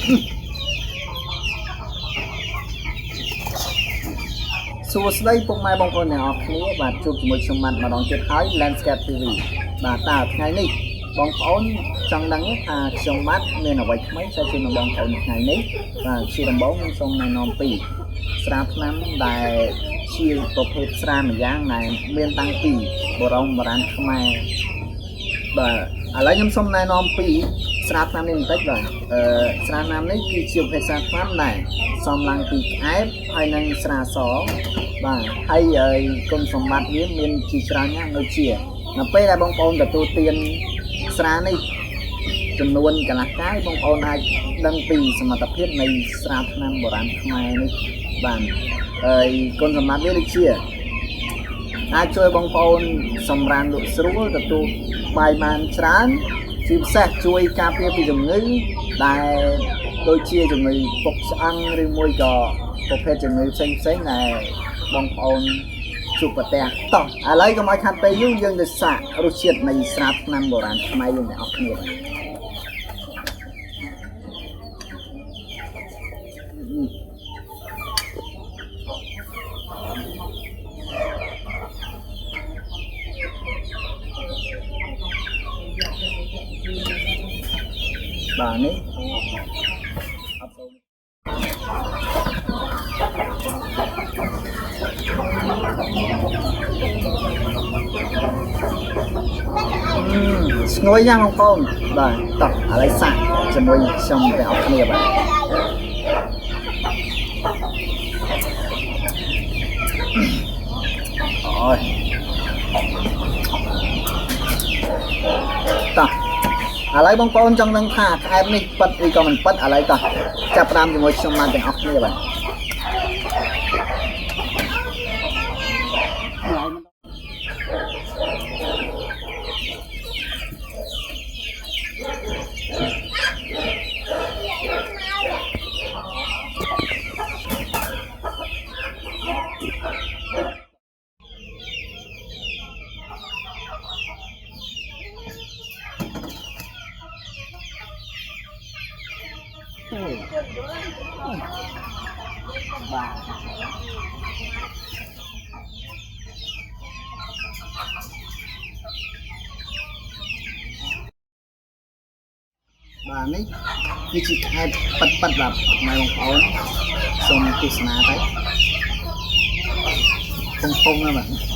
សួស្តីពុកម៉ែបងប្អូនទាំងអស់គ្នាបាទជួបជាមួយខ្ញុំម៉ាត់ម្ដងទៀតហើយ Landscape TV បាទតើថ្ងៃនេះបងប្អូនចង់ដឹងថាខ្ញុំម៉ាត់មានអ្វីថ្មីចែកជូនដល់បងប្អូនថ្ងៃនេះបាទជាដំបូងខ្ញុំសូមណែនាំពីស្រាថ្នាំដែលជាប្រភេទស្រាម្យ៉ាងដែលមានតាំងពីបុរាណខ្មែរបាទឥឡូវខ្ញុំសូមណែនាំពីស្រាថ្នាំនេះបន្តិចបាទស្រាថ្នាំនេះគឺជាប្រភេទស្រាថ្នាំដែលសំឡើងពីក្អែបហើយនិងស្រាសបាទហើយគុណសម្បត្តិវាមានជាច្រើនណាស់ដូចជានៅពេលដែលបងប្អូនទទួលទានស្រានេះចំនួនកន្លះកាយបងប្អូនអាចដឹងពីសមត្ថភាពនៃស្រាថ្នាំបុរាណខ្មែរនេះបាទហើយគុណសម្បត្តិវាដូចជាអាចជួយបងប្អូនសម្រានលក់ស្រួលទទួលបាយបានច្រើនជាពិសេសជួយការពារពីជំងឺដែលដូចជាជំងឺពុកស្អឹងឬមួយក៏ប្រភេទជំងឺផ្សេងដែលបងប្អូនជួបប្រទះតោះឥឡូវកុំឲ្យខាត់ពេលយូរយើងទៅសាករសជាតិនៃស្រាថ្នាំបុរាណខ្មែរយើងទាំងអស់គ្នាបាទនេះអត់សូវស្ងួយយ៉ាងបងប្អូនបាទតោះឥឡូវសាកជាមួយខ្ញុំទាំងអស់គ្នាបាទអូយតោះឥឡូវបងប្អូនចង់ដឹងថាក្អែបនេះប៉ិតឬក៏មិនប៉ិតឥឡូវតោះចាប់ផ្ដើមជាមួយខ្ញុំបានទាំងអស់គ្នាបាទបាទនេះគឺជាក្អែបប៉ិតបាទម៉ែបងប្អូនសូមទស្សនាទៅពងណាបាទ